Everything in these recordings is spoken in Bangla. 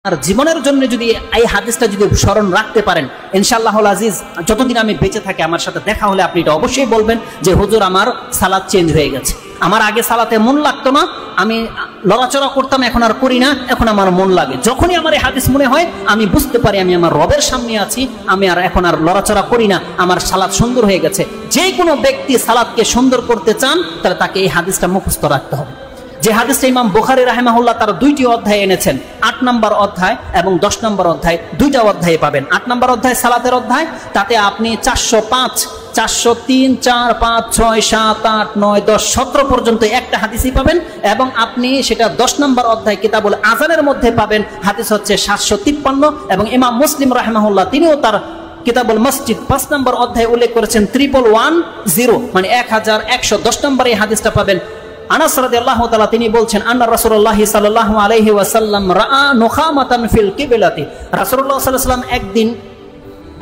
আর জীবনের জন্য যদি এই হাদিসটা যদি স্মরণ রাখতে পারেন, ইনশাআল্লাহুল আজিজ যতদিন আমি বেঁচে থাকি আমার সাথে দেখা হলে আপনি এটা অবশ্যই বলবেন যে হুজুর আমার সালাত চেঞ্জ হয়ে গেছে, আমার আগে সালাতে মন লাগতো না, আমি লড়াচড়া করতাম, এখন আর করি না, এখন আমার মন লাগে। যখনই আমার এই হাদিস মনে হয় আমি বুঝতে পারি আমি আমার রবের সামনে আছি, আমি আর এখন আর লড়াচড়া করি না, আমার সালাত সুন্দর হয়ে গেছে। যে কোনো ব্যক্তি সালাতকে সুন্দর করতে চান তাহলে তাকে এই হাদিসটা মুখস্থ রাখতে হবে। যে হাদিসটা ইমাম বুখারী রাহিমাহুল্লাহ তার দুইটি অধ্যায়ে এনেছেন, 8 নম্বর অধ্যায় এবং 10 নম্বর অধ্যায়, দুইটা অধ্যায়ে পাবেন। 8 নম্বর অধ্যায় সালাতের অধ্যায়, তাতে আপনি 405, 403, 4, 5, 6, 7, 8, 9, 10, 17 পর্যন্ত একটা হাদিসই পাবেন। এবং আপনি সেটা 10 নম্বর অধ্যায় কিতাবুল আযানের মধ্যে পাবেন, হাদিস হচ্ছে 753। এবং ইমাম মুসলিম রাহিমাহুল্লাহ তিনিও তার কিতাবুল মসজিদ 5 নম্বর অধ্যায়ে উল্লেখ করেছেন 1110, মানে 1110 নম্বর এই হাদিসটা পাবেন। আনাস রাদিয়াল্লাহু তাআলা তিনি বলছেন আন্না রাসূলুল্লাহ সাল্লাল্লাহু আলাইহি ওয়াসাল্লাম রাআ নুখামাতান ফিল কিবলাতি, রাসূলুল্লাহ সাল্লাল্লাহু আলাইহি ওয়াসাল্লাম একদিন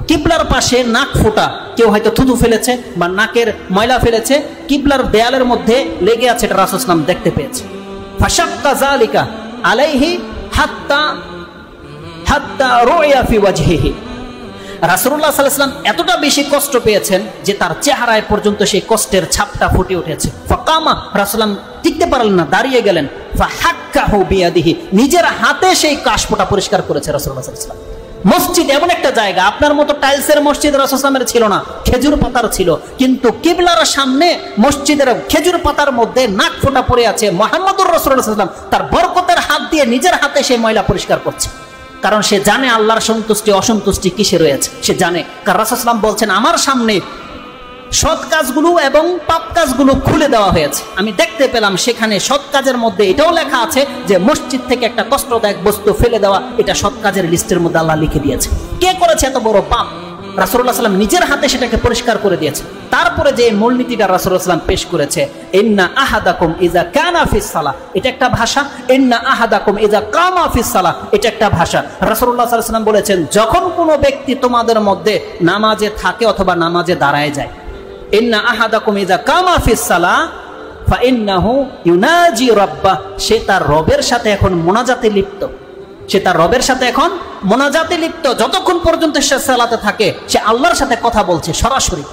কিবলার পাশে নাক ফোঁটা, কেউ হয়তো থুতু ফেলেছে বা নাকের ময়লা ফেলেছে, কিবলার দেয়ালের মধ্যে লেগে আছে, এটা রাসূল সাল্লাল্লাহু আলাইহি ওয়াসাল্লাম দেখতে পেয়েছে। ফাশাক্কা যালিকা আলাইহি হাত্তা রুইয়া ফি ওয়াজহিহি, রাসূলুল্লাহ সাল্লাল্লাহু আলাইহি ওয়াসাল্লাম এতটা বেশি কষ্ট পেয়েছেন যে তার চেহারায় পর্যন্ত সেই কষ্টের ছাপটা ফুটে উঠেছে। ফাকামা, রাসূলুল্লাহ টিকতে পারলেন না, দাঁড়িয়ে গেলেন। ফাহাক্কাহু বিয়াদিহি, নিজের হাতে সেই কাশফোঁটা পরিষ্কার করেছে রাসূলুল্লাহ সাল্লাল্লাহু আলাইহি ওয়াসাল্লাম। মসজিদ এমন একটা জায়গা, আপনার মতো টাইলসের মসজিদ রাসূল সাল্লাল্লাহু আলাইহি ওয়াসাল্লামের ছিল না, খেজুর পাতার ছিল, কিন্তু কিবলার সামনে মসজিদের খেজুর পাতার মধ্যে নাক ফোঁটা পড়ে আছে। মুহাম্মদুর রাসূলুল্লাহ সাল্লাল্লাহু আলাইহি ওয়াসাল্লাম তার বরকতের হাত দিয়ে নিজের হাতে সেই ময়লা পরিষ্কার করছে, কারণ সে জানে আল্লাহর সন্তুষ্টি অসন্তুষ্টি কিসে রয়েছে, সে জানে। কারণ রাসূল সাল্লাল্লাহু আলাইহি ওয়াসাল্লাম বলছেন আমার সামনে সৎ কাজগুলো এবং পাপ কাজগুলো খুলে দেওয়া হয়েছে, আমি দেখতে পেলাম সেখানে সৎ কাজের মধ্যে এটাও লেখা আছে যে মসজিদ থেকে একটা কষ্টদায়ক বস্তু ফেলে দেওয়া, এটা সৎ কাজের লিস্টের মধ্যে আল্লাহ লিখে দিয়েছে। কে করেছে এত বড় পাপ? রাসূলুল্লাহ সাল্লাল্লাহু আলাইহি ওয়াসাল্লাম নিজের হাতে সেটাকে পরিষ্কার করে দিয়েছে। তারপরে যে মূলনীতিটা রাসূলুল্লাহ সাল্লাল্লাহু আলাইহি ওয়াসাল্লাম পেশ করেছে, ইন্না আহাদাকুম ইযা কানা ফিস সালাহ, এটা একটা ভাষা। ইন্না আহাদাকুম ইযা কামা ফিস সালাহ, এটা একটা ভাষা। রাসূলুল্লাহ সাল্লাল্লাহু আলাইহি ওয়াসাল্লাম বলেছেন যখন কোনো ব্যক্তি তোমাদের মধ্যে নামাজে থাকে অথবা নামাজে দাঁড়ায় যায়, ইন্না আহাদাকুম ইযা কামা ফিস সালাহ ফাইন্নাহু ইউনাজি রাব্বাহ, সে তার রবের সাথে এখন মুনাজাতে লিপ্ত, সে তার রবের সাথে এখন মুনাজাতে লিপ্ত। যতক্ষণ পর্যন্ত সে সালাতে থাকে সে আল্লাহর সাথে কথা বলছে সরাসরি।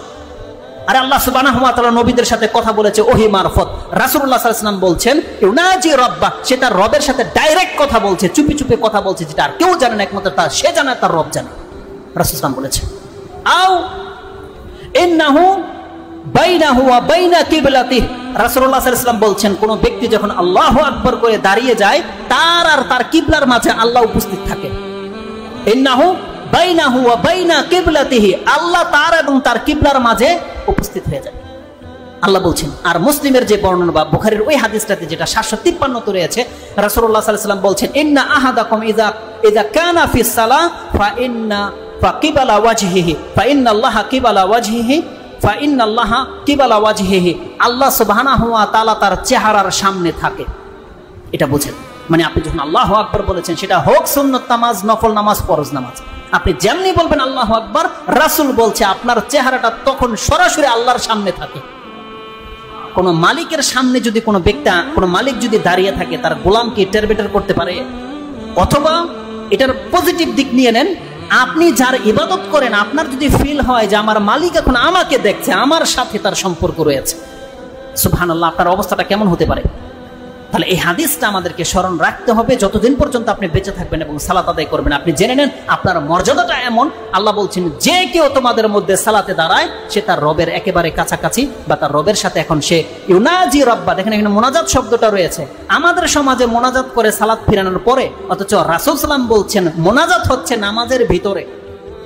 আর আল্লাহ সুবহানাহু ওয়া তাআলা নবীদের সাথে কথা বলেছে ওহী মারফত। রাসূলুল্লাহ সাল্লাল্লাহু আলাইহি ওয়াসাল্লাম বলছেন ইউনাজি রাব্বাহ, সে তার রবের সাথে ডাইরেক্ট কথা বলছে, চুপি চুপি কথা বলছে, যেটা আর কেউ জানে না, একমাত্র তার সে জানে, তার রব জানে। রাসূল সাল্লাল্লাহু আলাইহি ওয়াসাল্লাম বলেছে আও ইন্নাহু বাইনাহু ওয়া বাইনা কিবলাতিহি, রাসূলুল্লাহ সাল্লাল্লাহু আলাইহি ওয়াসাল্লাম বলছেন কোন ব্যক্তি যখন আল্লাহু আকবার করে দাঁড়িয়ে যায় তার আর তার কিবলার মাঝে আল্লাহ উপস্থিত থাকে। ইন্নাহু বাইনাহু ওয়া বাইনা কিবলাতিহি, আল্লাহ তার এবং তার কিবলার মাঝে উপস্থিত হয়ে যায়, আল্লাহ বলছেন। আর মুসলিমের যে বর্ণনা বা বুখারীর ওই হাদিসটাতে যেটা 753 তে রয়েছে, রাসূলুল্লাহ সাল্লাল্লাহু আলাইহি ওয়াসাল্লাম বলছেন ইন্না আহাদাকুম ইযা কানা ফিস সালাহ ফাকিবালা ওয়াজহিহি ফাইন্নাল্লাহা কিবালা ওয়াজহিহি ফাইন্নাল্লাহা কিবালা ওয়াজহিহি, আল্লাহ সুবহানাহু ওয়া তাআলা তার চেহারার সামনে থাকে, এটা বুঝেন। মানে আপনি যখন আল্লাহু আকবার বলেছেন, সেটা হোক সুন্নত নামাজ, নফল নামাজ, ফরজ নামাজ, আপনি যেমনি বলবেন আল্লাহু আকবার, রাসূল বলছে আপনার চেহারাটা তখন সরাসরি আল্লাহর সামনে থাকে। কোন মালিকের সামনে যদি কোনো ব্যক্তি, কোনো মালিক যদি দাঁড়িয়ে থাকে, তার গোলামকে টেরবেটার করতে পারে? অথবা এটার পজিটিভ দিক নিয়ে নেন, আপনি যার ইবাদত করেন আপনার যদি ফিল হয় যে আমার মালিক এখন আমাকে দেখছে, আমার সাথে তার সম্পর্ক রয়েছে, সুবহানাল্লাহ, আপনার অবস্থাটা কেমন হতে পারে? তাহলে এই হাদিসটা আমাদেরকে স্মরণ রাখতে হবে যতদিন পর্যন্ত আপনি বেঁচে থাকবেন এবং সালাত আদায় করবেন। আপনি জেনে নেন আপনার মর্যাদাটা এমন, আল্লাহ বলছেন যে কেউ তোমাদের মধ্যে সালাতে দাঁড়ায় সে তার রবের একেবারে কাছাকাছি, বা তার রবের সাথে এখন সে ইউনাজি রাব্বা। দেখেন এখানে মোনাজাত শব্দটা রয়েছে। আমাদের সমাজে মোনাজাত করে সালাত ফিরানোর পরে, অথচ রাসূল সাল্লাল্লাহু আলাইহি ওয়াসাল্লাম বলছেন মোনাজাত হচ্ছে নামাজের ভিতরে।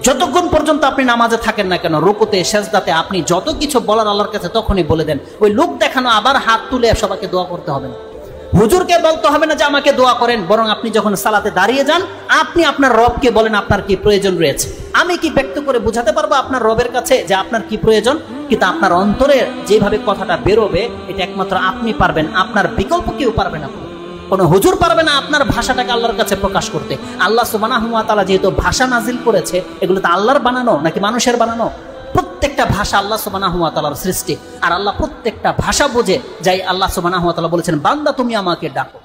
যতক্ষণ পর্যন্ত আপনি নামাজে থাকেন না কেন, রুকুতে সেজদাতে আপনি যত কিছু বলার আল্লাহর কাছে তখনই বলে দেন। ওই লোক দেখানো আবার হাত তুলে সবাইকে দোয়া করতে হবে না, হুজুরকে বলতে হবে না যে আমাকে দোয়া করেন, বরং আপনি যখন সালাতে দাঁড়িয়ে যান আপনি আপনার রবকে বলেন আপনার কি প্রয়োজন রয়েছে। আমি কি ব্যক্ত করে বোঝাতে পারবো আপনার রবের কাছে যে আপনার কি প্রয়োজন? কিন্তু আপনার অন্তরে যেভাবে কথাটা বেরোবে এটা একমাত্র আপনি পারবেন, আপনার বিকল্প কেউ পারবে না, কোনো হুজুর পারবে না আপনার ভাষাটাকে আল্লাহর কাছে প্রকাশ করতে। আল্লাহ সুবহানাহু ওয়া তাআলা যেহেতু ভাষা নাজিল করেছে, এগুলো তো আল্লাহর বানানো নাকি মানুষের বানানো? প্রত্যেকটা ভাষা আল্লাহ সুবহানাহু ওয়া তাআলার সৃষ্টি, আর আল্লাহ প্রত্যেকটা ভাষা বোঝে। যাই আল্লাহ সুবহানাহু ওয়া তাআলা বলেছেন বান্দা তুমি আমাকে ডাকো।